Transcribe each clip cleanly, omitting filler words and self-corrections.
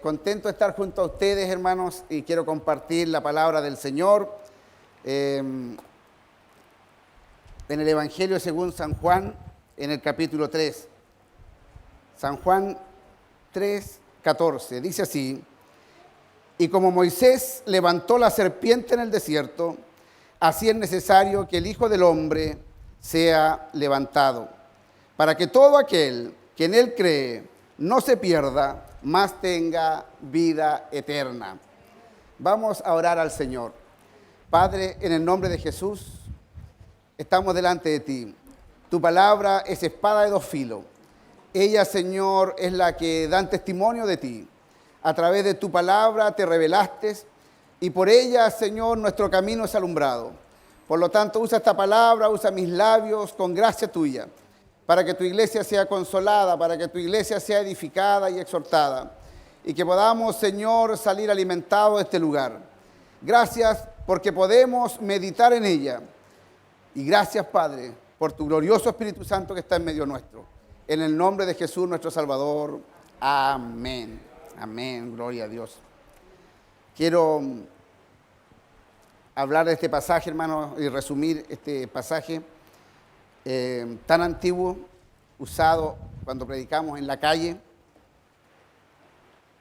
Contento de estar junto a ustedes, hermanos, y quiero compartir la palabra del Señor en el Evangelio según San Juan, en el capítulo 3. San Juan 3:14, dice así: y como Moisés levantó la serpiente en el desierto, así es necesario que el Hijo del Hombre sea levantado, para que todo aquel que en él cree no se pierda, mas tenga vida eterna. Vamos a orar al Señor. Padre, en el nombre de Jesús, estamos delante de ti. Tu palabra es espada de dos filos. Ella, Señor, es la que dan testimonio de ti. A través de tu palabra te revelaste y por ella, Señor, nuestro camino es alumbrado. Por lo tanto, usa esta palabra, usa mis labios con gracia tuya, para que tu iglesia sea consolada, para que tu iglesia sea edificada y exhortada, y que podamos, Señor, salir alimentados de este lugar. Gracias porque podemos meditar en ella, y gracias, Padre, por tu glorioso Espíritu Santo que está en medio nuestro. En el nombre de Jesús, nuestro Salvador. Amén. Amén. Gloria a Dios. Quiero hablar de este pasaje, hermano, y resumir este pasaje tan antiguo, usado cuando predicamos en la calle,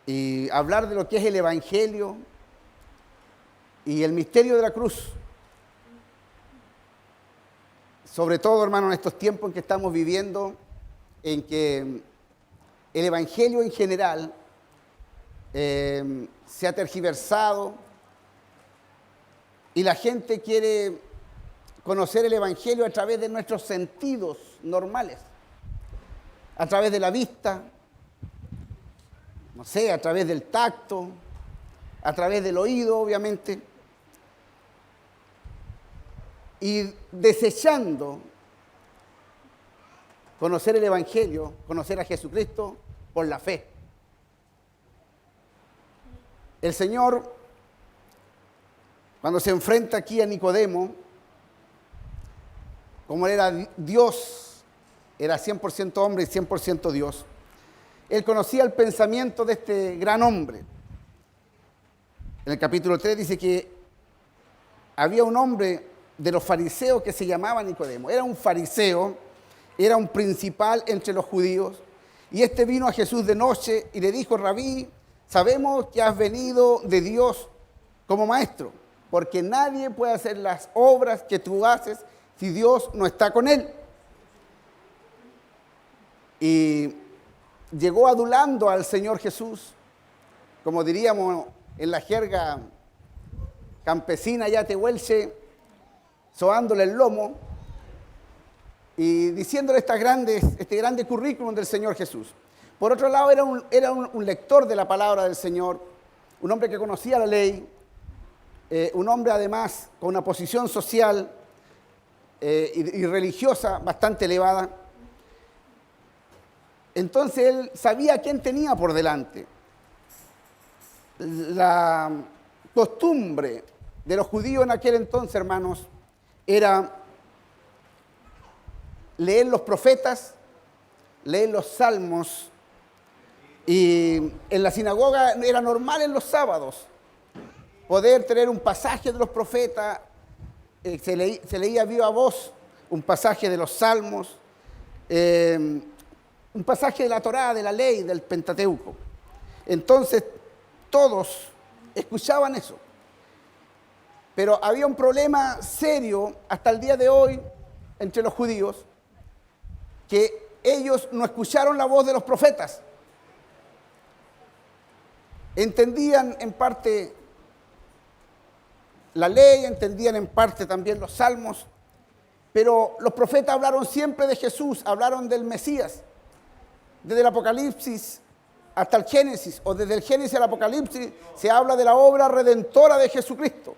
y hablar de lo que es el Evangelio y el misterio de la cruz. Sobre todo, hermano, en estos tiempos en que estamos viviendo, en que el Evangelio en general se ha tergiversado y la gente quiere conocer el Evangelio a través de nuestros sentidos normales, a través de la vista, no sé, a través del tacto, a través del oído, obviamente, y desechando conocer el Evangelio, conocer a Jesucristo por la fe. El Señor, cuando se enfrenta aquí a Nicodemo, como él era Dios, era 100% hombre y 100% Dios, él conocía el pensamiento de este gran hombre. En el capítulo 3 dice que había un hombre de los fariseos que se llamaba Nicodemo. Era un fariseo, era un principal entre los judíos, y este vino a Jesús de noche y le dijo: Rabí, sabemos que has venido de Dios como maestro, porque nadie puede hacer las obras que tú haces si Dios no está con él. Y llegó adulando al Señor Jesús, como diríamos en la jerga campesina ya tehuelche, soándole el lomo y diciéndole este grande currículum del Señor Jesús. Por otro lado, era un lector de la palabra del Señor, un hombre que conocía la ley, un hombre además con una posición social y religiosa bastante elevada. Entonces él sabía a quién tenía por delante. La costumbre de los judíos en aquel entonces, hermanos, era leer los profetas, leer los salmos, y en la sinagoga era normal en los sábados poder tener un pasaje de los profetas. Se leía viva voz un pasaje de los salmos, un pasaje de la Torá, de la ley, del Pentateuco. Entonces todos escuchaban eso. Pero había un problema serio hasta el día de hoy entre los judíos, que ellos no escucharon la voz de los profetas. Entendían en parte la ley, entendían en parte también los salmos, pero los profetas hablaron siempre de Jesús, hablaron del Mesías. Desde el Apocalipsis hasta el Génesis, o desde el Génesis al Apocalipsis, se habla de la obra redentora de Jesucristo.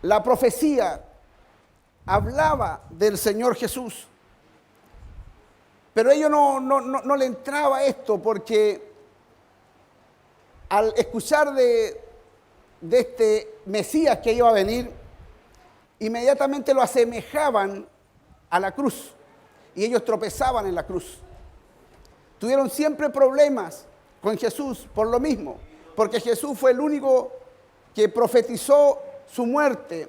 La profecía hablaba del Señor Jesús, pero a ellos no le entraba esto, porque al escuchar de este Mesías que iba a venir, inmediatamente lo asemejaban a la cruz, y ellos tropezaban en la cruz. Tuvieron siempre problemas con Jesús por lo mismo, porque Jesús fue el único que profetizó su muerte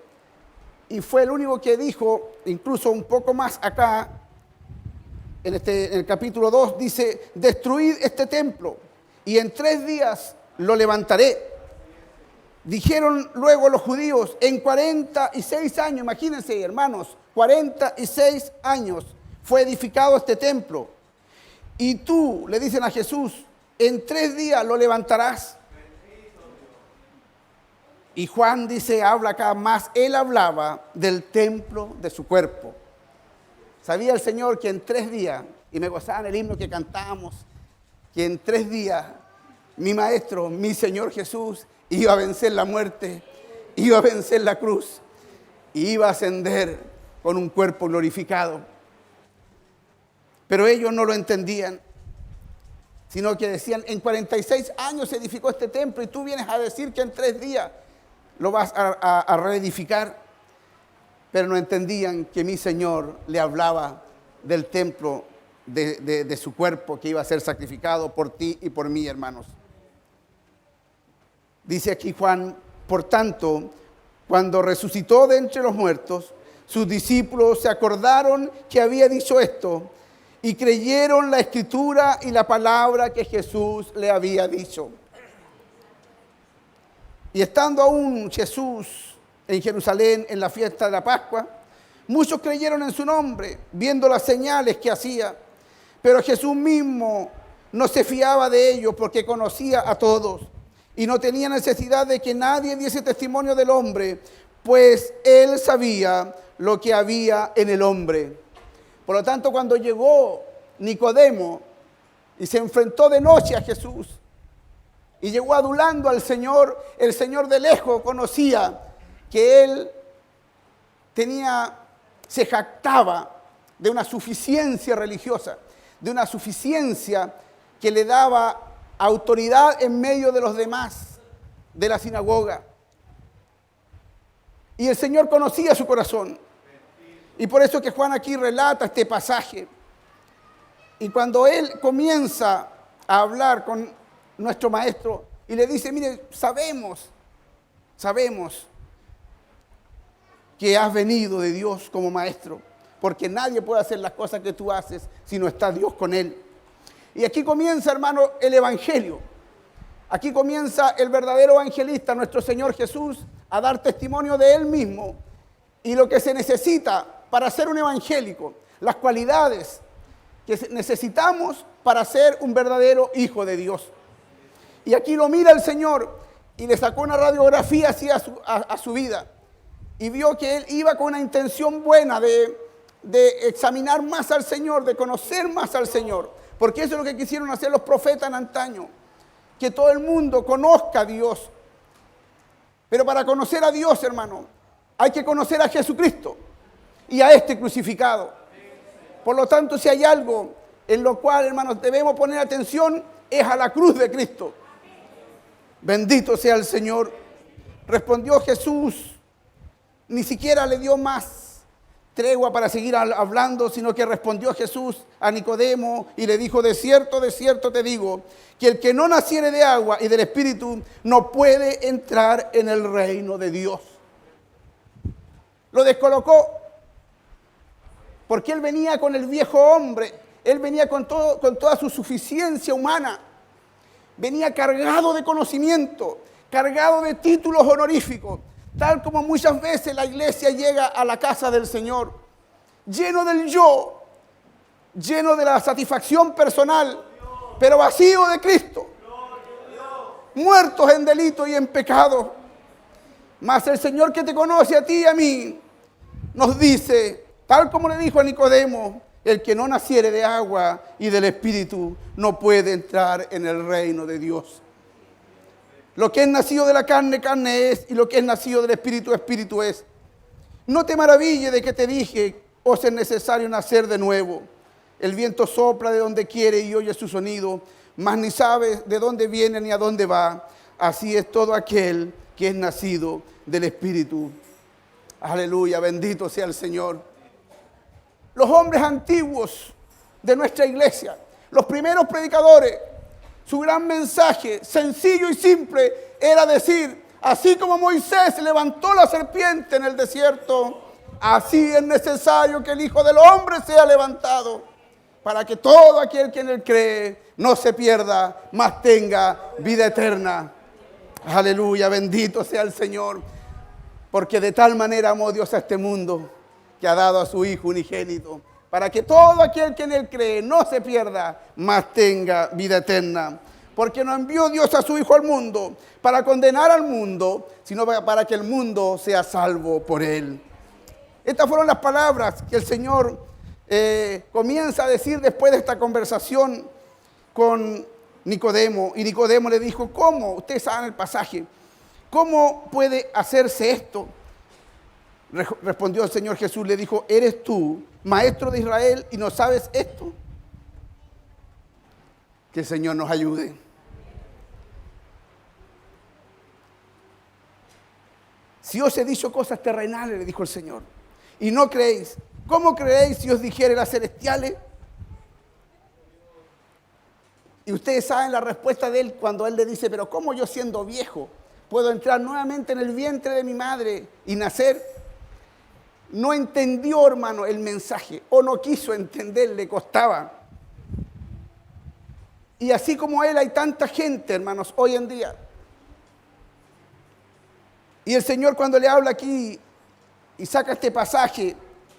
y fue el único que dijo, incluso un poco más acá, en el capítulo 2, dice, destruid este templo y en 3 días lo levantaré. Dijeron luego los judíos, en 46 años, imagínense hermanos, 46 años fue edificado este templo. Y tú, le dicen a Jesús, en 3 días lo levantarás. Y Juan dice, habla acá más, él hablaba del templo de su cuerpo. Sabía el Señor que en 3 días, y me gozaban el himno que cantamos, que en 3 días mi Maestro, mi Señor Jesús, iba a vencer la muerte, iba a vencer la cruz, y iba a ascender con un cuerpo glorificado. Pero ellos no lo entendían, sino que decían, en 46 años se edificó este templo y tú vienes a decir que en 3 días lo vas a reedificar. Pero no entendían que mi Señor le hablaba del templo de su cuerpo que iba a ser sacrificado por ti y por mí, hermanos. Dice aquí Juan, por tanto, cuando resucitó de entre los muertos, sus discípulos se acordaron que había dicho esto y creyeron la escritura y la palabra que Jesús le había dicho. Y estando aún Jesús en Jerusalén en la fiesta de la Pascua, muchos creyeron en su nombre, viendo las señales que hacía. Pero Jesús mismo no se fiaba de ellos porque conocía a todos y no tenía necesidad de que nadie diese testimonio del hombre, pues él sabía lo que había en el hombre. Por lo tanto, cuando llegó Nicodemo y se enfrentó de noche a Jesús y llegó adulando al Señor, el Señor de lejos conocía que él se jactaba de una suficiencia religiosa, de una suficiencia que le daba autoridad en medio de los demás de la sinagoga. Y el Señor conocía su corazón. Y por eso que Juan aquí relata este pasaje. Y cuando él comienza a hablar con nuestro maestro y le dice, mire, sabemos que has venido de Dios como maestro, porque nadie puede hacer las cosas que tú haces si no está Dios con él. Y aquí comienza, hermano, el evangelio. Aquí comienza el verdadero evangelista, nuestro Señor Jesús, a dar testimonio de él mismo y lo que se necesita para ser un evangélico, las cualidades que necesitamos para ser un verdadero hijo de Dios. Y aquí lo mira el Señor y le sacó una radiografía así a su vida y vio que él iba con una intención buena de examinar más al Señor, de conocer más al Señor, porque eso es lo que quisieron hacer los profetas en antaño, que todo el mundo conozca a Dios. Pero para conocer a Dios, hermano, hay que conocer a Jesucristo y a este crucificado. Por lo tanto, si hay algo en lo cual, hermanos, debemos poner atención, es a la cruz de Cristo. Bendito sea el Señor. Respondió Jesús, ni siquiera le dio más tregua para seguir hablando, sino que respondió Jesús a Nicodemo y le dijo, de cierto te digo, que el que no naciere de agua y del Espíritu no puede entrar en el reino de Dios. Lo descolocó, porque él venía con el viejo hombre, él venía con toda su suficiencia humana, venía cargado de conocimiento, cargado de títulos honoríficos, tal como muchas veces la iglesia llega a la casa del Señor, lleno del yo, lleno de la satisfacción personal, pero vacío de Cristo, muertos en delito y en pecado. Mas el Señor que te conoce a ti y a mí, nos dice, tal como le dijo a Nicodemo, el que no naciere de agua y del Espíritu no puede entrar en el reino de Dios. Lo que es nacido de la carne, carne es, y lo que es nacido del Espíritu, Espíritu es. No te maravilles de que te dije, os es necesario nacer de nuevo. El viento sopla de donde quiere y oye su sonido, mas ni sabes de dónde viene ni a dónde va. Así es todo aquel que es nacido del Espíritu. Aleluya, bendito sea el Señor. Los hombres antiguos de nuestra iglesia, los primeros predicadores, Su gran mensaje, sencillo y simple, era decir, así como Moisés levantó la serpiente en el desierto, así es necesario que el Hijo del Hombre sea levantado, para que todo aquel que en él cree no se pierda, mas tenga vida eterna. Aleluya, bendito sea el Señor, porque de tal manera amó Dios a este mundo, que ha dado a su Hijo unigénito, para que todo aquel que en él cree no se pierda, mas tenga vida eterna. Porque no envió Dios a su Hijo al mundo para condenar al mundo, sino para que el mundo sea salvo por él. Estas fueron las palabras que el Señor comienza a decir después de esta conversación con Nicodemo. Y Nicodemo le dijo, ¿cómo? Ustedes saben el pasaje. ¿Cómo puede hacerse esto? Respondió el Señor Jesús, le dijo, ¿eres tú, maestro de Israel, y no sabes esto? Que el Señor nos ayude. Si os he dicho cosas terrenales, le dijo el Señor, y no creéis, ¿cómo creéis si os dijere las celestiales? Y ustedes saben la respuesta de él cuando él le dice, pero ¿cómo yo siendo viejo puedo entrar nuevamente en el vientre de mi madre y nacer? No entendió, hermano, el mensaje, o no quiso entender, le costaba. Y así como él hay tanta gente, hermanos, hoy en día. Y el Señor cuando le habla aquí y saca este pasaje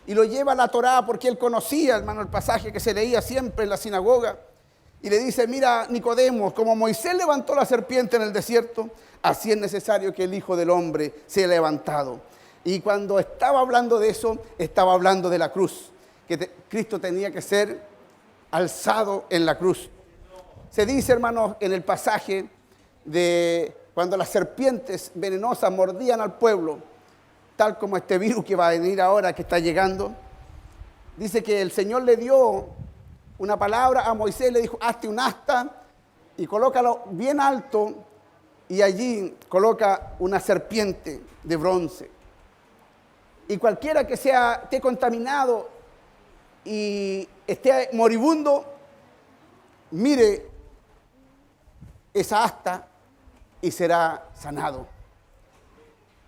y lo lleva a la Torá, porque él conocía, hermano, el pasaje que se leía siempre en la sinagoga, y le dice, mira, Nicodemo, como Moisés levantó la serpiente en el desierto, así es necesario que el Hijo del Hombre sea levantado. Y cuando estaba hablando de eso, estaba hablando de la cruz, que Cristo tenía que ser alzado en la cruz. Se dice, hermanos, en el pasaje de cuando las serpientes venenosas mordían al pueblo, tal como este virus que va a venir ahora, que está llegando, dice que el Señor le dio una palabra a Moisés, le dijo, hazte un asta y colócalo bien alto y allí coloca una serpiente de bronce. Y cualquiera que esté contaminado y esté moribundo, mire esa asta y será sanado.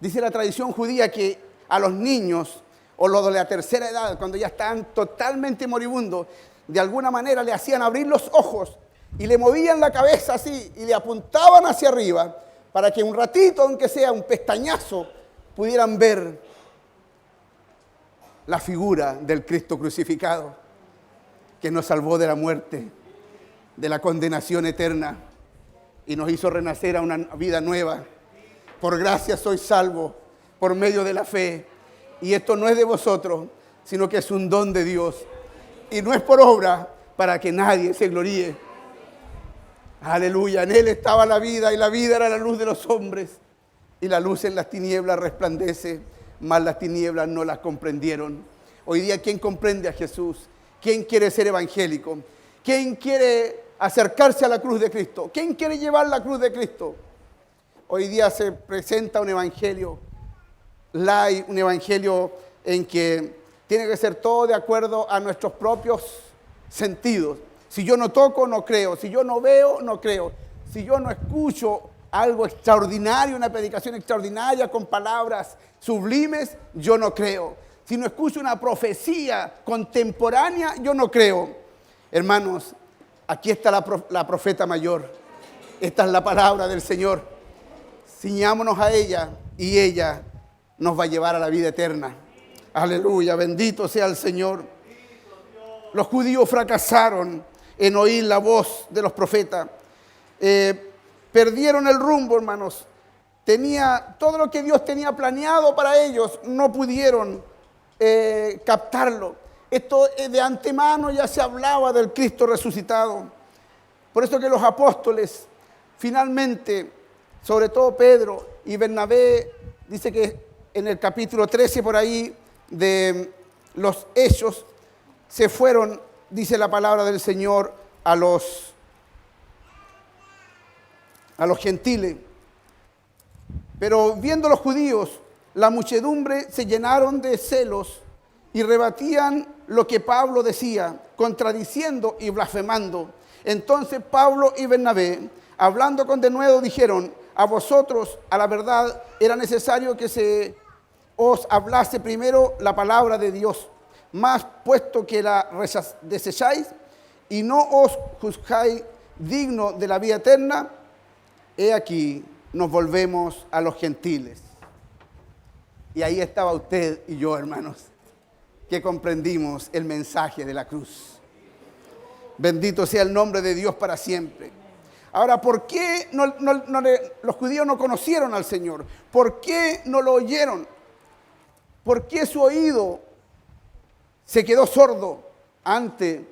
Dice la tradición judía que a los niños o los de la tercera edad, cuando ya están totalmente moribundos, de alguna manera le hacían abrir los ojos y le movían la cabeza así y le apuntaban hacia arriba para que un ratito, aunque sea un pestañazo, pudieran ver la figura del Cristo crucificado que nos salvó de la muerte, de la condenación eterna y nos hizo renacer a una vida nueva. Por gracia soy salvo por medio de la fe. Y esto no es de vosotros, sino que es un don de Dios. Y no es por obra para que nadie se gloríe. Aleluya. En Él estaba la vida y la vida era la luz de los hombres. Y la luz en las tinieblas resplandece, mas las tinieblas no las comprendieron. Hoy día, ¿quién comprende a Jesús? ¿Quién quiere ser evangélico? ¿Quién quiere acercarse a la cruz de Cristo? ¿Quién quiere llevar la cruz de Cristo? Hoy día se presenta un evangelio light, un evangelio en que tiene que ser todo de acuerdo a nuestros propios sentidos. Si yo no toco, no creo. Si yo no veo, no creo. Si yo no escucho algo extraordinario, una predicación extraordinaria con palabras sublimes, yo no creo. Si no escucho una profecía contemporánea, yo no creo. Hermanos, aquí está la profeta mayor. Esta es la palabra del Señor. Ciñámonos a ella y ella nos va a llevar a la vida eterna. Aleluya, bendito sea el Señor. Los judíos fracasaron en oír la voz de los profetas. Perdieron el rumbo, hermanos. Todo lo que Dios tenía planeado para ellos, no pudieron captarlo. Esto de antemano ya se hablaba del Cristo resucitado. Por eso que los apóstoles finalmente, sobre todo Pedro y Bernabé, dice que en el capítulo 13 por ahí de los Hechos, se fueron, dice la palabra del Señor, a los gentiles. Pero viendo los judíos, la muchedumbre se llenaron de celos y rebatían lo que Pablo decía, contradiciendo y blasfemando. Entonces Pablo y Bernabé, hablando con denuedo, dijeron: a vosotros, a la verdad, era necesario que se os hablase primero la palabra de Dios, mas puesto que la desecháis y no os juzgáis digno de la vida eterna, he aquí nos volvemos a los gentiles. Y ahí estaba usted y yo, hermanos, que comprendimos el mensaje de la cruz. Bendito sea el nombre de Dios para siempre. Ahora, ¿por qué los judíos no conocieron al Señor? ¿Por qué no lo oyeron? ¿Por qué su oído se quedó sordo ante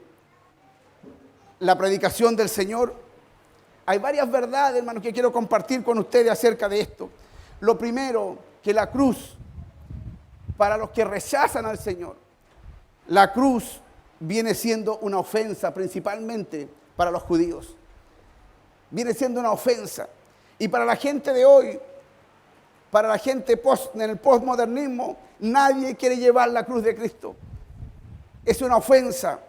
la predicación del Señor? Hay varias verdades, hermanos, que quiero compartir con ustedes acerca de esto. Lo primero, que la cruz, para los que rechazan al Señor, la cruz viene siendo una ofensa principalmente para los judíos. Viene siendo una ofensa. Y para la gente de hoy, para la gente en el postmodernismo, nadie quiere llevar la cruz de Cristo. Es una ofensa.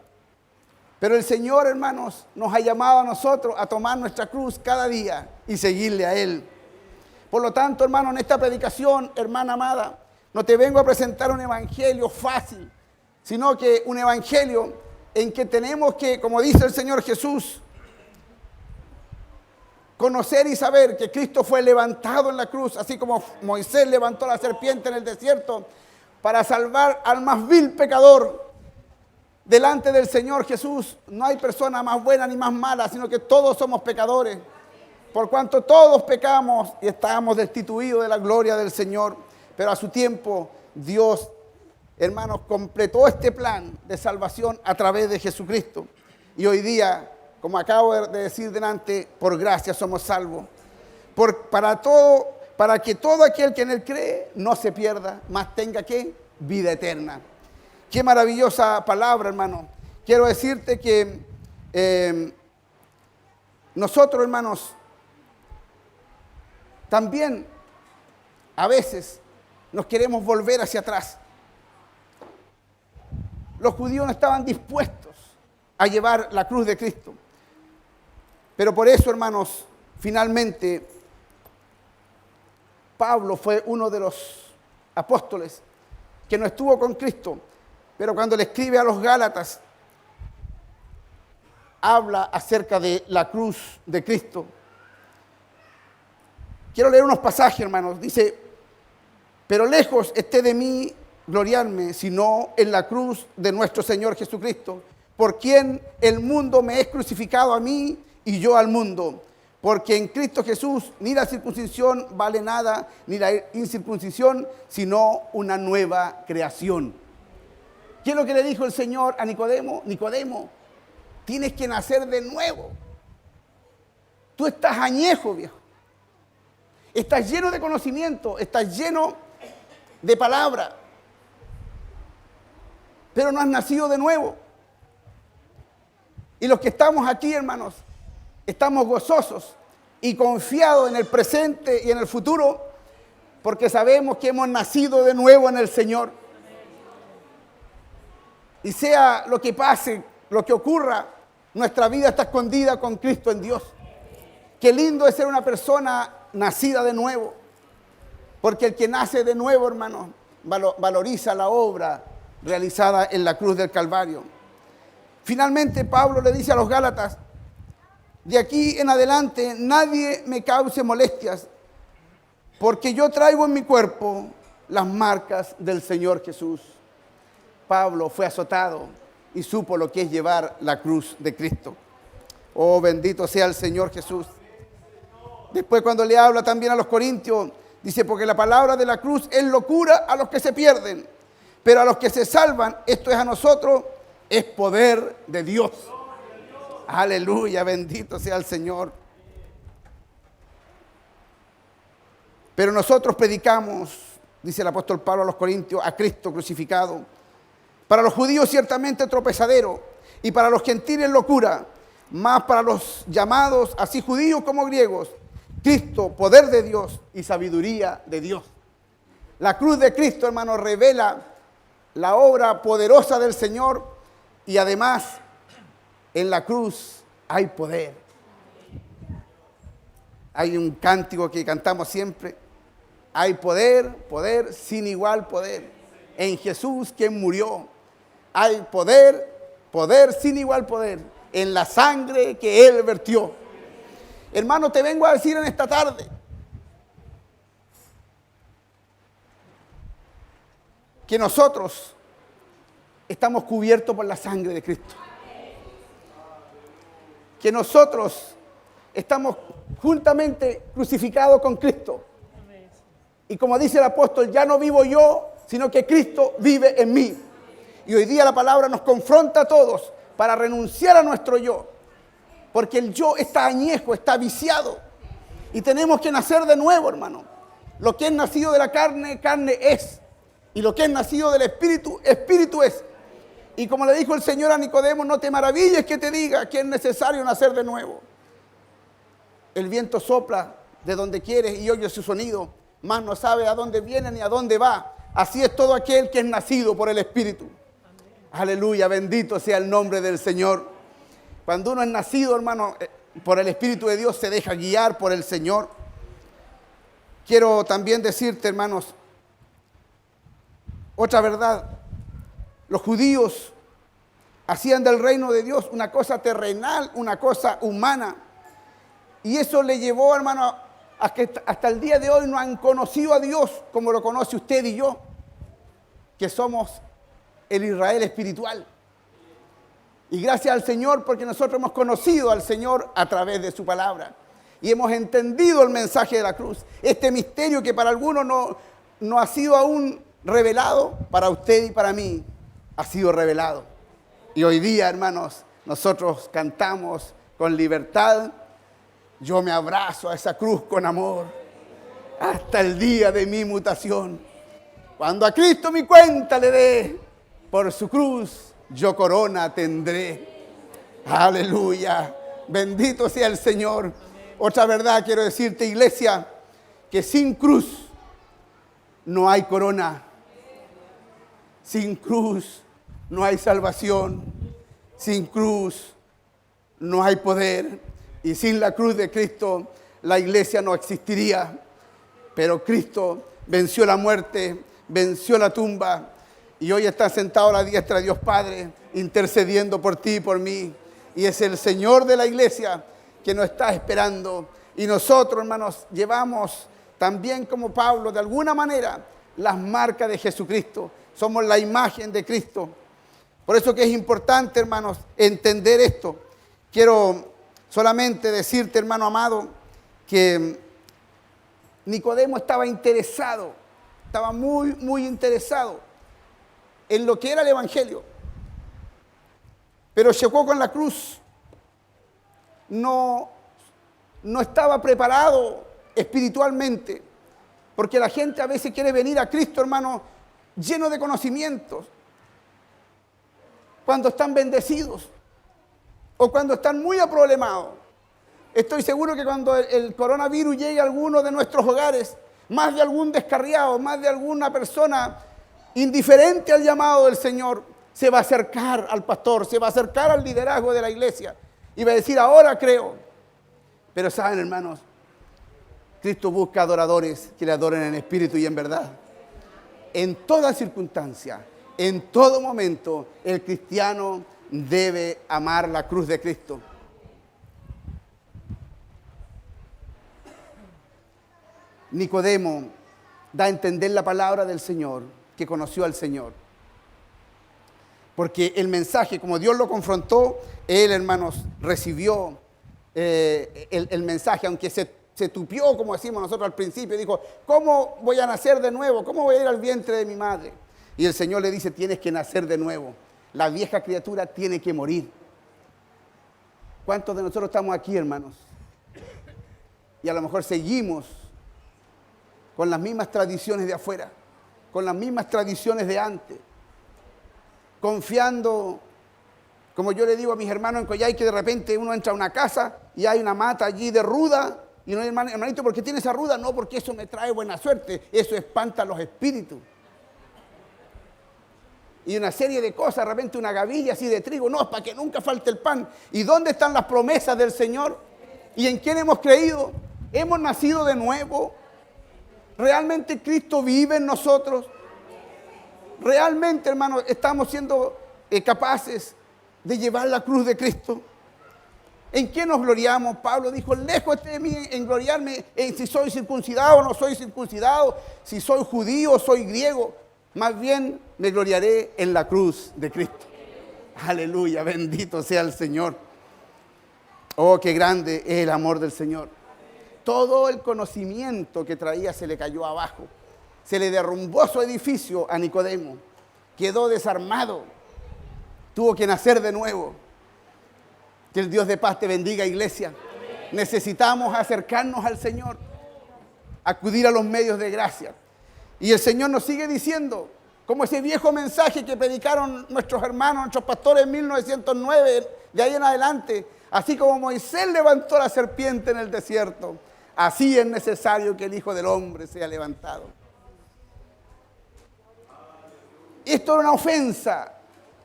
Pero el Señor, hermanos, nos ha llamado a nosotros a tomar nuestra cruz cada día y seguirle a Él. Por lo tanto, hermano, en esta predicación, hermana amada, no te vengo a presentar un evangelio fácil, sino que un evangelio en que tenemos que, como dice el Señor Jesús, conocer y saber que Cristo fue levantado en la cruz, así como Moisés levantó la serpiente en el desierto para salvar al más vil pecador. Delante del Señor Jesús no hay persona más buena ni más mala, sino que todos somos pecadores. Por cuanto todos pecamos y estábamos destituidos de la gloria del Señor. Pero a su tiempo Dios, hermanos, completó este plan de salvación a través de Jesucristo. Y hoy día, como acabo de decir delante, por gracia somos salvos. Para que todo aquel que en Él cree no se pierda, mas tenga ¿qué? Vida eterna. Qué maravillosa palabra, hermano. Quiero decirte que nosotros, hermanos, también a veces nos queremos volver hacia atrás. Los judíos no estaban dispuestos a llevar la cruz de Cristo. Pero por eso, hermanos, finalmente, Pablo fue uno de los apóstoles que no estuvo con Cristo. Pero cuando le escribe a los Gálatas, habla acerca de la cruz de Cristo. Quiero leer unos pasajes, hermanos. Dice: pero lejos esté de mí gloriarme, sino en la cruz de nuestro Señor Jesucristo, por quien el mundo me es crucificado a mí y yo al mundo. Porque en Cristo Jesús ni la circuncisión vale nada, ni la incircuncisión, sino una nueva creación. ¿Qué es lo que le dijo el Señor a Nicodemo? Nicodemo, tienes que nacer de nuevo. Tú estás añejo, viejo. Estás lleno de conocimiento, estás lleno de palabra, pero no has nacido de nuevo. Y los que estamos aquí, hermanos, estamos gozosos y confiados en el presente y en el futuro, porque sabemos que hemos nacido de nuevo en el Señor. Y sea lo que pase, lo que ocurra, nuestra vida está escondida con Cristo en Dios. Qué lindo es ser una persona nacida de nuevo, porque el que nace de nuevo, hermano, valoriza la obra realizada en la cruz del Calvario. Finalmente, Pablo le dice a los Gálatas: de aquí en adelante nadie me cause molestias, porque yo traigo en mi cuerpo las marcas del Señor Jesús. Pablo fue azotado y supo lo que es llevar la cruz de Cristo. Oh, bendito sea el Señor Jesús. Después, cuando le habla también a los corintios, dice: porque la palabra de la cruz es locura a los que se pierden, pero a los que se salvan, esto es a nosotros, es poder de Dios. Aleluya, bendito sea el Señor. Pero nosotros predicamos, dice el apóstol Pablo a los corintios, a Cristo crucificado. Para los judíos ciertamente tropezadero, y para los gentiles locura, mas para los llamados, así judíos como griegos, Cristo, poder de Dios y sabiduría de Dios. La cruz de Cristo, hermano, revela la obra poderosa del Señor, y además en la cruz hay poder. Hay un cántico que cantamos siempre. Hay poder, poder sin igual poder. En Jesús quien murió. Hay poder, poder sin igual poder. En la sangre que Él vertió. Hermano, te vengo a decir en esta tarde que nosotros estamos cubiertos por la sangre de Cristo. Que nosotros estamos juntamente crucificados con Cristo. Y como dice el apóstol, ya no vivo yo, sino que Cristo vive en mí. Y hoy día la palabra nos confronta a todos para renunciar a nuestro yo. Porque el yo está añejo, está viciado. Y tenemos que nacer de nuevo, hermano. Lo que es nacido de la carne, carne es. Y lo que es nacido del Espíritu, Espíritu es. Y como le dijo el Señor a Nicodemo, no te maravilles que te diga que es necesario nacer de nuevo. El viento sopla de donde quiere y oye su sonido, mas no sabe a dónde viene ni a dónde va. Así es todo aquel que es nacido por el Espíritu. Amén. Aleluya, bendito sea el nombre del Señor. Cuando uno es nacido, hermano, por el Espíritu de Dios, se deja guiar por el Señor. Quiero también decirte, hermanos, otra verdad. Los judíos hacían del reino de Dios una cosa terrenal, una cosa humana. Y eso le llevó, hermano, a que hasta el día de hoy no han conocido a Dios como lo conoce usted y yo, que somos el Israel espiritual. Y gracias al Señor porque nosotros hemos conocido al Señor a través de su palabra. Y hemos entendido el mensaje de la cruz. Este misterio que para algunos no ha sido aún revelado, para usted y para mí ha sido revelado. Y hoy día, hermanos, nosotros cantamos con libertad. Yo me abrazo a esa cruz con amor hasta el día de mi mutación. Cuando a Cristo mi cuenta le dé, por su cruz yo corona tendré. Aleluya. Bendito sea el Señor. Otra verdad quiero decirte, iglesia, que sin cruz no hay corona. Sin cruz no hay salvación. Sin cruz no hay poder. Y sin la cruz de Cristo la iglesia no existiría. Pero Cristo venció la muerte, venció la tumba. Y hoy está sentado a la diestra de Dios Padre, intercediendo por ti y por mí. Y es el Señor de la iglesia que nos está esperando. Y nosotros, hermanos, llevamos también como Pablo, de alguna manera, las marcas de Jesucristo. Somos la imagen de Cristo. Por eso que es importante, hermanos, entender esto. Quiero solamente decirte, hermano amado, que Nicodemo estaba interesado, estaba muy, muy interesado en lo que era el Evangelio. Pero chocó con la cruz. No estaba preparado espiritualmente. Porque la gente a veces quiere venir a Cristo, hermano, lleno de conocimientos. Cuando están bendecidos. O cuando están muy aproblemados. Estoy seguro que cuando el coronavirus llegue a alguno de nuestros hogares, más de algún descarriado, más de alguna persona indiferente al llamado del Señor, se va a acercar al pastor, se va a acercar al liderazgo de la iglesia y va a decir, ahora creo. Pero saben, hermanos, Cristo busca adoradores que le adoren en espíritu y en verdad. En toda circunstancia, en todo momento, el cristiano debe amar la cruz de Cristo. Nicodemo da a entender la palabra del Señor, que conoció al Señor. Porque el mensaje, como Dios lo confrontó, él, hermanos, recibió el mensaje, aunque se tupió, como decimos nosotros al principio, dijo, ¿cómo voy a nacer de nuevo? ¿Cómo voy a ir al vientre de mi madre? Y el Señor le dice, tienes que nacer de nuevo. La vieja criatura tiene que morir. ¿Cuántos de nosotros estamos aquí, hermanos? Y a lo mejor seguimos con las mismas tradiciones de afuera, con las mismas tradiciones de antes, confiando, como yo le digo a mis hermanos en Coyhai, que de repente uno entra a una casa y hay una mata allí de ruda, y uno, hermanito, ¿por qué tiene esa ruda? No, porque eso me trae buena suerte, eso espanta a los espíritus. y una serie de cosas, de repente una gavilla así de trigo, no, es para que nunca falte el pan. ¿Y dónde están las promesas del Señor? ¿Y en quién hemos creído? ¿Hemos nacido de nuevo? ¿Realmente Cristo vive en nosotros? ¿Realmente, hermano, estamos siendo capaces de llevar la cruz de Cristo? ¿En qué nos gloriamos? Pablo dijo, lejos esté de mí en gloriarme en si soy circuncidado o no soy circuncidado, si soy judío o soy griego. Más bien me gloriaré en la cruz de Cristo. Aleluya, bendito sea el Señor. Oh, qué grande es el amor del Señor. Todo el conocimiento que traía se le cayó abajo. Se le derrumbó su edificio a Nicodemo. Quedó desarmado. Tuvo que nacer de nuevo. Que el Dios de paz te bendiga, iglesia. Necesitamos acercarnos al Señor, acudir a los medios de gracia. Y el Señor nos sigue diciendo, como ese viejo mensaje que predicaron nuestros hermanos, nuestros pastores en 1909, de ahí en adelante, así como Moisés levantó la serpiente en el desierto, así es necesario que el Hijo del Hombre sea levantado. Esto era una ofensa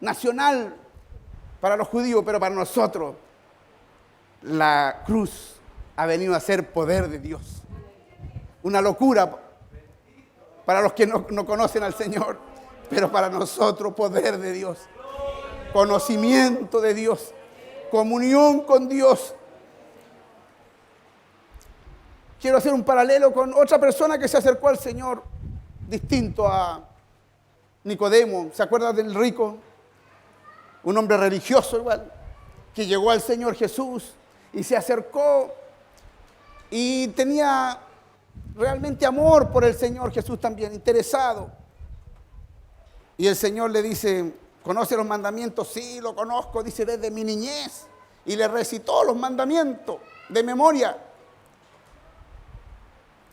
nacional para los judíos, pero para nosotros la cruz ha venido a ser poder de Dios. Una locura para los que no conocen al Señor, pero para nosotros poder de Dios, conocimiento de Dios, comunión con Dios. Quiero hacer un paralelo con otra persona que se acercó al Señor, distinto a Nicodemo. ¿Se acuerdan del rico? Un hombre religioso igual, que llegó al Señor Jesús y se acercó y tenía realmente amor por el Señor Jesús también, interesado. Y el Señor le dice, ¿conoce los mandamientos? Sí, lo conozco, dice, desde mi niñez. Y le recitó los mandamientos de memoria,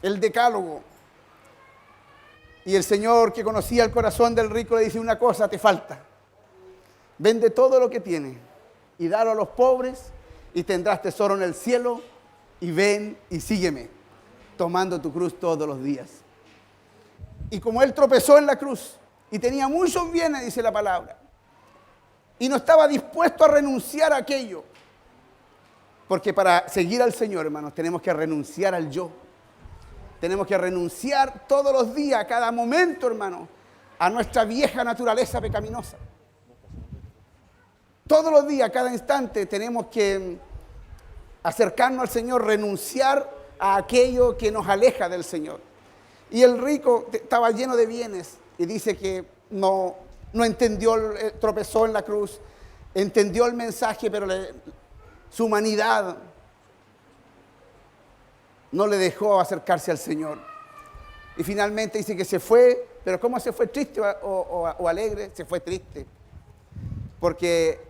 el decálogo. Y el Señor, que conocía el corazón del rico, le dice, una cosa te falta. Vende todo lo que tienes y dalo a los pobres y tendrás tesoro en el cielo, y ven y sígueme, tomando tu cruz todos los días. Y como él tropezó en la cruz y tenía muchos bienes, dice la palabra, y no estaba dispuesto a renunciar a aquello, porque para seguir al Señor, hermanos, tenemos que renunciar al yo. Tenemos que renunciar todos los días, a cada momento, hermano, a nuestra vieja naturaleza pecaminosa. Todos los días, cada instante, tenemos que acercarnos al Señor, renunciar a aquello que nos aleja del Señor. Y el rico estaba lleno de bienes y dice que no entendió, tropezó en la cruz, entendió el mensaje, pero su humanidad no le dejó acercarse al Señor. Y finalmente dice que se fue, pero ¿cómo se fue? ¿Triste o alegre? Se fue triste. Porque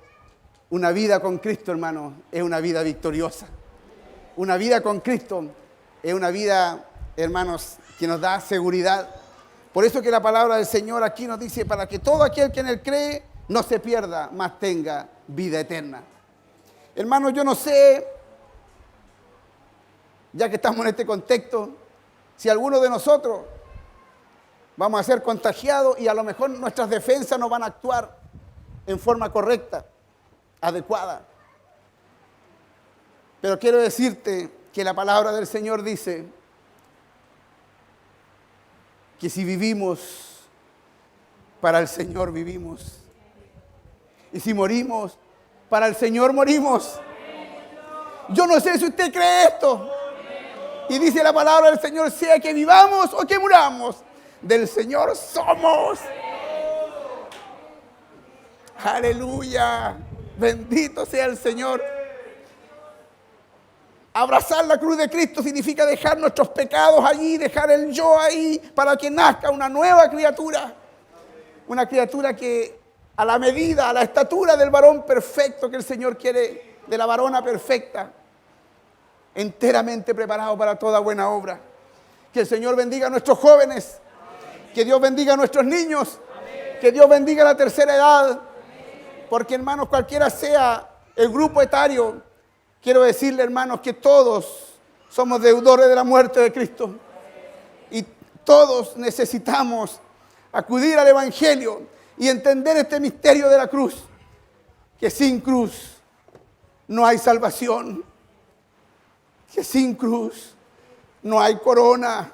una vida con Cristo, hermano, es una vida victoriosa. Una vida con Cristo es una vida, hermanos, que nos da seguridad. Por eso que la palabra del Señor aquí nos dice, para que todo aquel que en Él cree no se pierda, mas tenga vida eterna. Hermanos, yo no sé, ya que estamos en este contexto, si alguno de nosotros vamos a ser contagiados y a lo mejor nuestras defensas no van a actuar en forma correcta, adecuada. Pero quiero decirte que la palabra del Señor dice que si vivimos, para el Señor vivimos. Y si morimos, para el Señor morimos. Yo no sé si usted cree esto. Y dice la palabra del Señor, sea que vivamos o que muramos, del Señor somos. Aleluya. Bendito sea el Señor. Abrazar la cruz de Cristo significa dejar nuestros pecados allí, dejar el yo ahí, para que nazca una nueva criatura. Una criatura que a la medida, a la estatura del varón perfecto que el Señor quiere, de la varona perfecta, enteramente preparado para toda buena obra. Que el Señor bendiga a nuestros jóvenes, que Dios bendiga a nuestros niños, que Dios bendiga a la tercera edad, porque hermanos, cualquiera sea el grupo etario, quiero decirle, hermanos, que todos somos deudores de la muerte de Cristo y todos necesitamos acudir al Evangelio. y entender este misterio de la cruz, que sin cruz no hay salvación, que sin cruz no hay corona.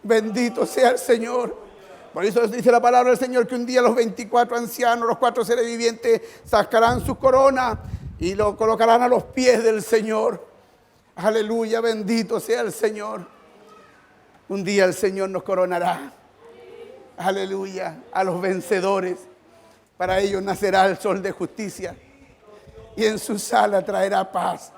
Bendito sea el Señor. Por eso dice la palabra del Señor que un día los 24 ancianos, los 4 seres vivientes, sacarán su corona y lo colocarán a los pies del Señor. Aleluya, bendito sea el Señor. Un día el Señor nos coronará. Aleluya, a los vencedores. Para ellos nacerá el sol de justicia y en su sala traerá paz.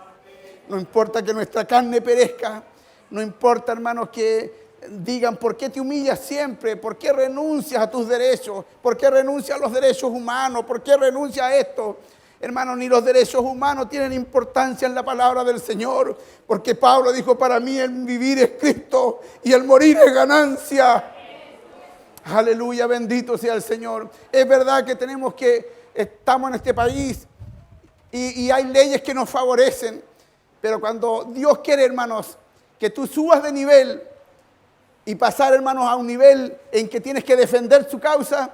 No importa que nuestra carne perezca, no importa, hermanos, que digan por qué te humillas siempre, por qué renuncias a tus derechos, por qué renuncias a los derechos humanos, por qué renuncias a esto. Hermanos, ni los derechos humanos tienen importancia en la palabra del Señor, porque Pablo dijo, para mí el vivir es Cristo y el morir es ganancia. Aleluya, bendito sea el Señor. Es verdad que estamos en este país y hay leyes que nos favorecen, pero cuando Dios quiere, hermanos, que tú subas de nivel y pasar, hermanos, a un nivel en que tienes que defender su causa,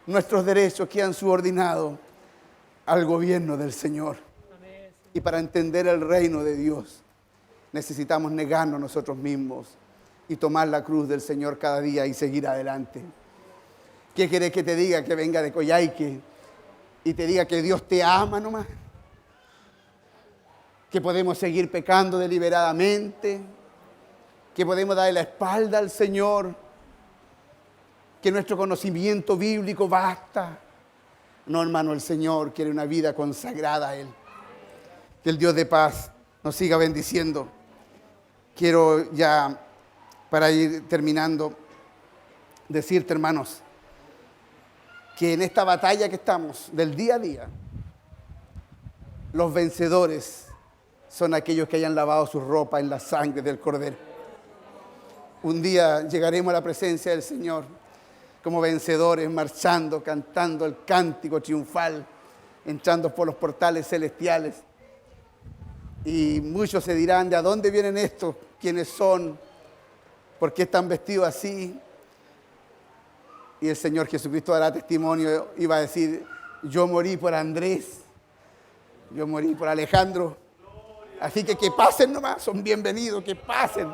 nuestros derechos quedan subordinados al gobierno del Señor. Y para entender el reino de Dios, necesitamos negarnos nosotros mismos y tomar la cruz del Señor cada día y seguir adelante. ¿Qué querés que te diga? Que venga de Coyhaique y te diga que Dios te ama nomás, que podemos seguir pecando deliberadamente, que podemos darle la espalda al Señor, que nuestro conocimiento bíblico basta. No, hermano, el Señor quiere una vida consagrada a Él. Que el Dios de paz nos siga bendiciendo. Quiero ya, para ir terminando, decirte, hermanos, que en esta batalla que estamos del día a día, los vencedores son aquellos que hayan lavado su ropa en la sangre del Cordero. Un día llegaremos a la presencia del Señor como vencedores, marchando, cantando el cántico triunfal, entrando por los portales celestiales. Y muchos se dirán, ¿de a dónde vienen estos? ¿Quiénes son? ¿Por qué están vestidos así? Y el Señor Jesucristo dará testimonio y va a decir, yo morí por Andrés, yo morí por Alejandro. Así que pasen nomás, son bienvenidos, que pasen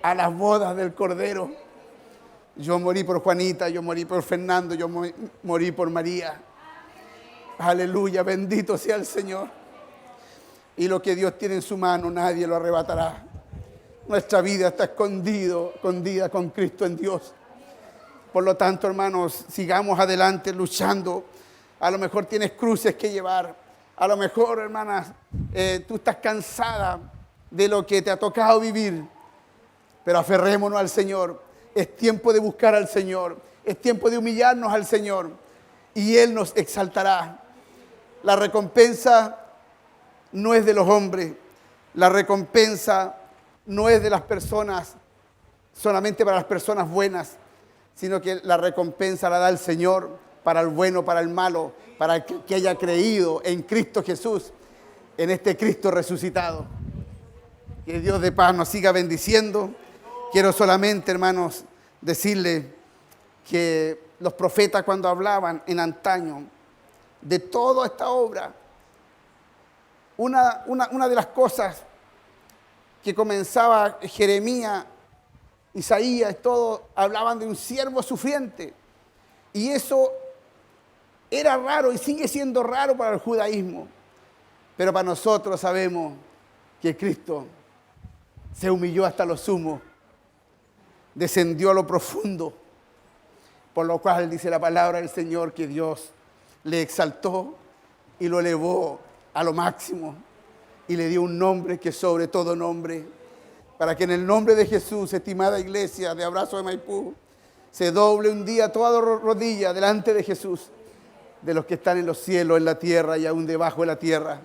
a las bodas del Cordero. Yo morí por Juanita, yo morí por Fernando, yo morí por María. Aleluya, bendito sea el Señor. Y lo que Dios tiene en su mano nadie lo arrebatará. Nuestra vida está escondida con Cristo en Dios. Por lo tanto, hermanos, sigamos adelante luchando. A lo mejor tienes cruces que llevar. A lo mejor, hermanas, tú estás cansada de lo que te ha tocado vivir. Pero aferrémonos al Señor. Es tiempo de buscar al Señor. Es tiempo de humillarnos al Señor. Y Él nos exaltará. La recompensa no es de los hombres. La recompensa no es de las personas, solamente para las personas buenas, sino que la recompensa la da el Señor para el bueno, para el malo, para el que haya creído en Cristo Jesús, en este Cristo resucitado. Que Dios de paz nos siga bendiciendo. Quiero solamente, hermanos, decirle que los profetas cuando hablaban en antaño de toda esta obra, una de las cosas que comenzaba Jeremías, Isaías, todos hablaban de un siervo sufriente. Y eso era raro y sigue siendo raro para el judaísmo. Pero para nosotros sabemos que Cristo se humilló hasta lo sumo, descendió a lo profundo, por lo cual dice la palabra del Señor que Dios le exaltó y lo elevó a lo máximo y le dio un nombre que sobre todo nombre, para que en el nombre de Jesús, estimada iglesia de Abrazo de Maipú, se doble un día toda rodilla delante de Jesús, de los que están en los cielos, en la tierra y aún debajo de la tierra,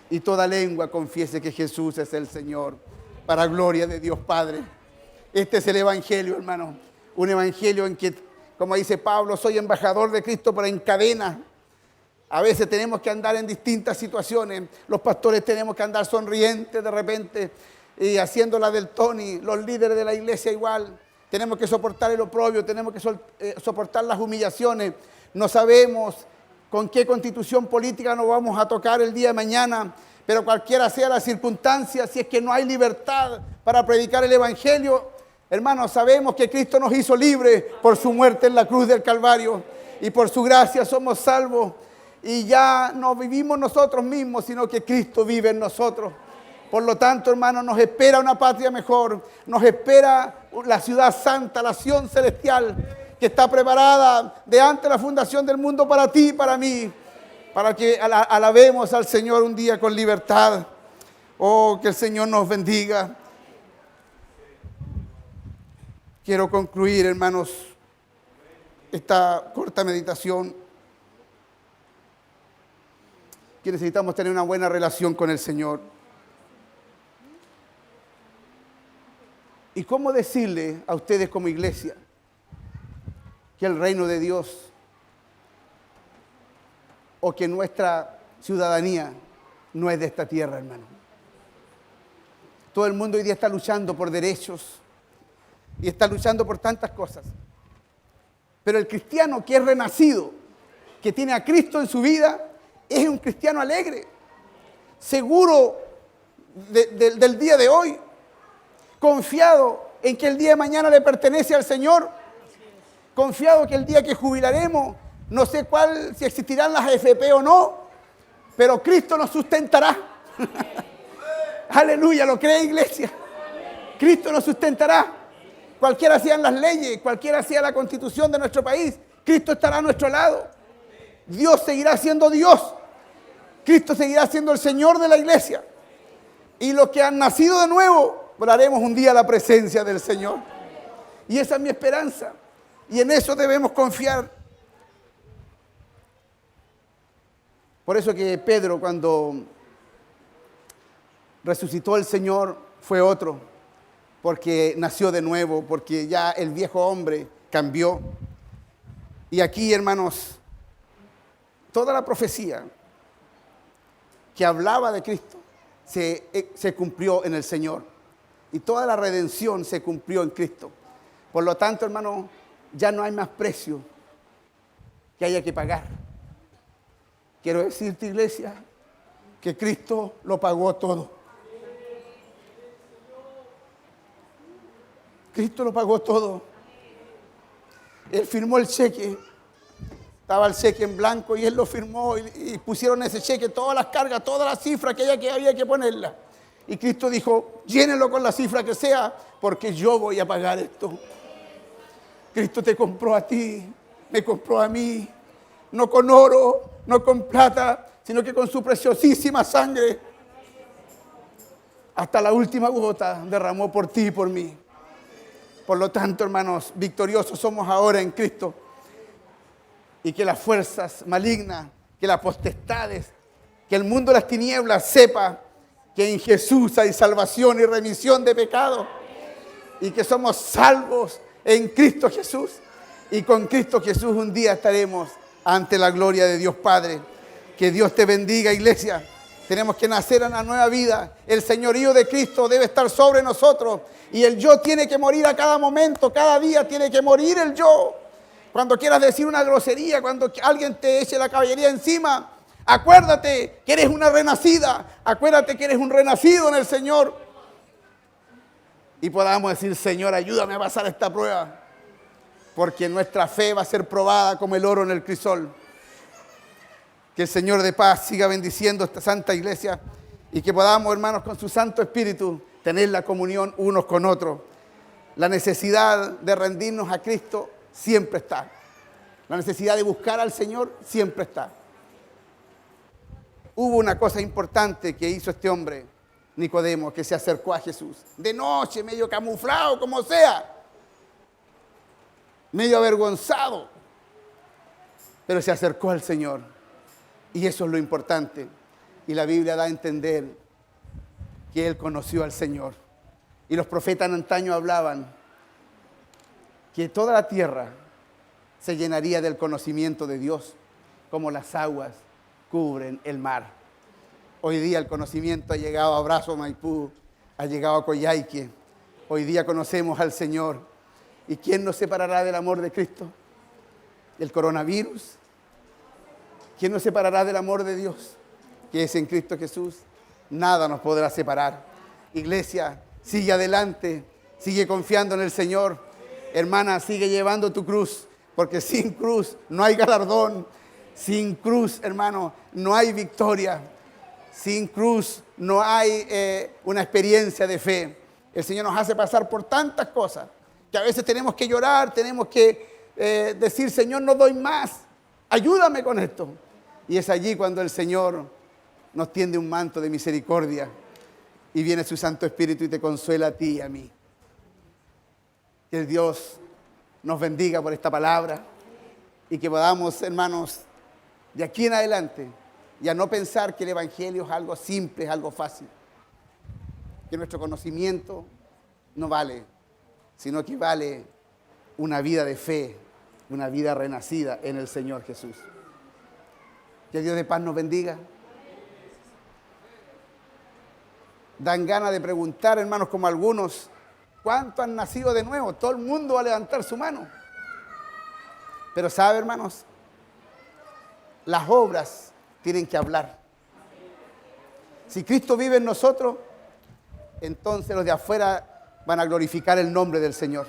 y toda lengua confiese que Jesús es el Señor, para gloria de Dios Padre. Este es el evangelio, hermano, un evangelio en que, como dice Pablo, soy embajador de Cristo, pero en cadena. A veces tenemos que andar en distintas situaciones. Los pastores tenemos que andar sonrientes de repente y haciéndola del Tony. Los líderes de la iglesia igual. Tenemos que soportar el oprobio, tenemos que soportar las humillaciones. No sabemos con qué constitución política nos vamos a tocar el día de mañana, pero cualquiera sea la circunstancia, si es que no hay libertad para predicar el Evangelio, hermanos, sabemos que Cristo nos hizo libres por su muerte en la cruz del Calvario y por su gracia somos salvos y ya no vivimos nosotros mismos, sino que Cristo vive en nosotros. Por lo tanto, hermanos, nos espera una patria mejor, nos espera la ciudad santa, la Sión celestial, que está preparada de antes de la fundación del mundo para ti y para mí, para que alabemos al Señor un día con libertad. Oh, que el Señor nos bendiga. Quiero concluir, hermanos, esta corta meditación, que necesitamos tener una buena relación con el Señor. ¿Y cómo decirle a ustedes como iglesia que el reino de Dios o que nuestra ciudadanía no es de esta tierra, hermano? Todo el mundo hoy día está luchando por derechos y está luchando por tantas cosas. Pero el cristiano que es renacido, que tiene a Cristo en su vida, es un cristiano alegre, seguro del día de hoy, confiado en que el día de mañana le pertenece al Señor, confiado que el día que jubilaremos, no sé cuál, si existirán las AFP o no, pero Cristo nos sustentará. Aleluya, ¿lo cree, iglesia? Cristo nos sustentará. Cualquiera sean las leyes, cualquiera sea la constitución de nuestro país, Cristo estará a nuestro lado. Dios seguirá siendo Dios. Cristo seguirá siendo el Señor de la iglesia. Y los que han nacido de nuevo, oraremos un día a la presencia del Señor. Y esa es mi esperanza. Y en eso debemos confiar. Por eso que Pedro, cuando resucitó el Señor, fue otro. Porque nació de nuevo, porque ya el viejo hombre cambió. Y aquí, hermanos, toda la profecía que hablaba de Cristo se cumplió en el Señor. Y toda la redención se cumplió en Cristo. Por lo tanto, hermano, ya no hay más precio que haya que pagar. Quiero decirte, iglesia, que Cristo lo pagó todo. Cristo lo pagó todo. Él firmó el cheque. Estaba el cheque en blanco y Él lo firmó y pusieron ese cheque todas las cargas, todas las cifras que había que ponerla. Y Cristo dijo, llénelo con la cifra que sea, porque yo voy a pagar esto. Cristo te compró a ti, me compró a mí, no con oro, no con plata, sino que con su preciosísima sangre. Hasta la última gota derramó por ti y por mí. Por lo tanto, hermanos, victoriosos somos ahora en Cristo. Y que las fuerzas malignas, que las potestades, que el mundo de las tinieblas sepa que en Jesús hay salvación y remisión de pecados. Y que somos salvos en Cristo Jesús. Y con Cristo Jesús un día estaremos ante la gloria de Dios Padre. Que Dios te bendiga, iglesia. Tenemos que nacer en una nueva vida. El señorío de Cristo debe estar sobre nosotros. Y el yo tiene que morir a cada momento, cada día tiene que morir el yo. Cuando quieras decir una grosería, cuando alguien te eche la caballería encima, acuérdate que eres una renacida. Acuérdate que eres un renacido en el Señor. Y podamos decir, Señor, ayúdame a pasar esta prueba. Porque nuestra fe va a ser probada como el oro en el crisol. Que el Señor de paz siga bendiciendo esta santa iglesia y que podamos, hermanos, con su Santo Espíritu tener la comunión unos con otros. La necesidad de rendirnos a Cristo siempre está. La necesidad de buscar al Señor siempre está. Hubo una cosa importante que hizo este hombre, Nicodemo, que se acercó a Jesús. De noche, medio camuflado, como sea. Medio avergonzado. Pero se acercó al Señor. Y eso es lo importante. Y la Biblia da a entender que él conoció al Señor. Y los profetas en antaño hablaban que toda la tierra se llenaría del conocimiento de Dios, como las aguas cubren el mar. Hoy día el conocimiento ha llegado a Brazo Maipú, ha llegado a Coyhaique. Hoy día conocemos al Señor. ¿Y quién nos separará del amor de Cristo? el coronavirus. ¿Quién nos separará del amor de Dios que es en Cristo Jesús? Nada nos podrá separar. Iglesia, sigue adelante, sigue confiando en el Señor. Hermana, sigue llevando tu cruz, porque sin cruz no hay galardón. Sin cruz, hermano, no hay victoria. Sin cruz no hay una experiencia de fe. El Señor nos hace pasar por tantas cosas que a veces tenemos que llorar, tenemos que decir, Señor, no doy más, ayúdame con esto. Y es allí cuando el Señor nos tiende un manto de misericordia y viene su Santo Espíritu y te consuela a ti y a mí. Que Dios nos bendiga por esta palabra y que podamos, hermanos, de aquí en adelante, ya no pensar que el Evangelio es algo simple, es algo fácil. Que nuestro conocimiento no vale, sino que vale una vida de fe, una vida renacida en el Señor Jesús. Que Dios de paz nos bendiga. Dan ganas de preguntar, hermanos, como algunos, ¿cuántos han nacido de nuevo? Todo el mundo va a levantar su mano. Pero sabe, hermanos, las obras tienen que hablar. Si Cristo vive en nosotros, entonces los de afuera van a glorificar el nombre del Señor.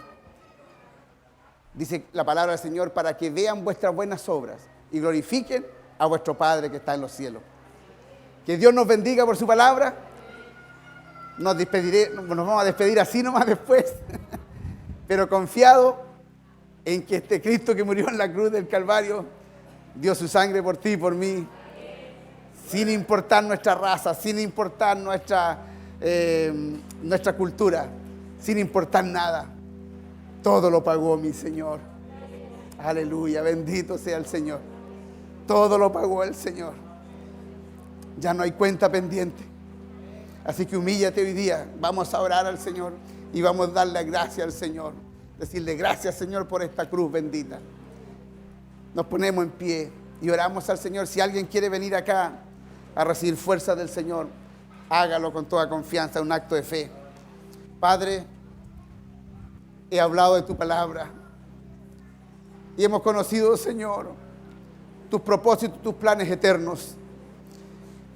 Dice la palabra del Señor, para que vean vuestras buenas obras y glorifiquen a vuestro Padre que está en los cielos. Que Dios nos bendiga por su palabra. Nos vamos a despedir así nomás después, pero confiado en que este Cristo que murió en la cruz del Calvario dio su sangre por ti y por mí, sin importar nuestra raza, sin importar nuestra cultura, sin importar nada. Todo lo pagó mi Señor. Aleluya, bendito sea el Señor. Todo lo pagó el Señor. Ya no hay cuenta pendiente. Así que humíllate hoy día. Vamos a orar al Señor y vamos a darle gracias al Señor. Decirle gracias, Señor, por esta cruz bendita. Nos ponemos en pie y oramos al Señor. Si alguien quiere venir acá a recibir fuerza del Señor, hágalo con toda confianza, un acto de fe. Padre, he hablado de tu palabra y hemos conocido, Señor, tus propósitos, tus planes eternos.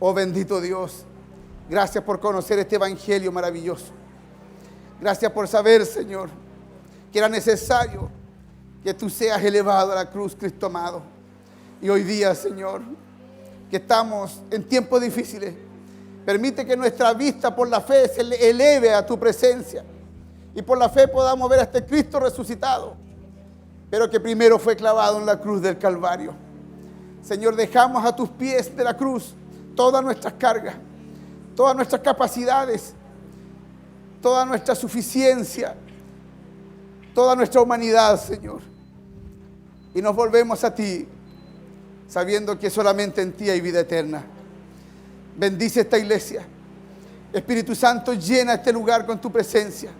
Oh bendito Dios, gracias por conocer este evangelio maravilloso. Gracias por saber, Señor, que era necesario que tú seas elevado a la cruz, Cristo amado. Y hoy día, Señor, que estamos en tiempos difíciles, permite que nuestra vista por la fe se eleve a tu presencia y por la fe podamos ver a este Cristo resucitado, pero que primero fue clavado en la cruz del Calvario. Señor, dejamos a tus pies de la cruz todas nuestras cargas, todas nuestras capacidades, toda nuestra suficiencia, toda nuestra humanidad, Señor. Y nos volvemos a ti, sabiendo que solamente en ti hay vida eterna. Bendice esta iglesia. Espíritu Santo, llena este lugar con tu presencia.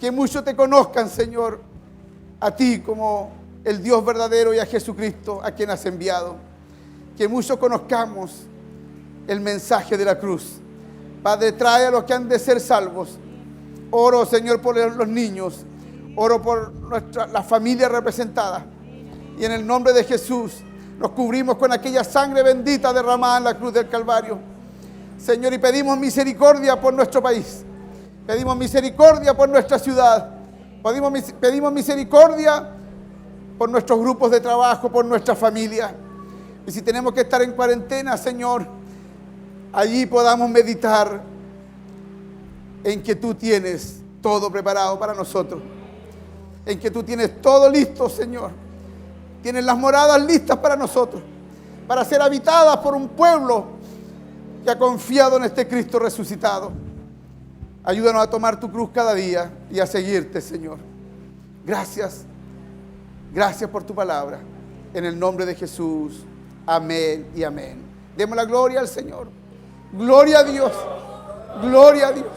Que muchos te conozcan, Señor, a ti como el Dios verdadero y a Jesucristo, a quien has enviado. Que muchos conozcamos el mensaje de la cruz. Padre, trae a los que han de ser salvos. Oro, Señor, por los niños. Oro por la familia representada. Y en el nombre de Jesús nos cubrimos con aquella sangre bendita derramada en la cruz del Calvario. Señor, y pedimos misericordia por nuestro país. Pedimos misericordia por nuestra ciudad. Pedimos misericordia por nuestros grupos de trabajo, por nuestra familia. Y si tenemos que estar en cuarentena, Señor, allí podamos meditar en que tú tienes todo preparado para nosotros. En que tú tienes todo listo, Señor. Tienes las moradas listas para nosotros, para ser habitadas por un pueblo que ha confiado en este Cristo resucitado. Ayúdanos a tomar tu cruz cada día y a seguirte, Señor. Gracias. Gracias por tu palabra. En el nombre de Jesús. Amén y amén. Demos la gloria al Señor. Gloria a Dios. Gloria a Dios.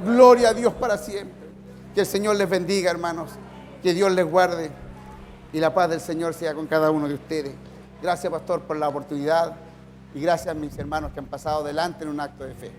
Gloria a Dios para siempre. Que el Señor les bendiga, hermanos. Que Dios les guarde. Y la paz del Señor sea con cada uno de ustedes. Gracias, pastor, por la oportunidad. Y gracias a mis hermanos que han pasado delante en un acto de fe.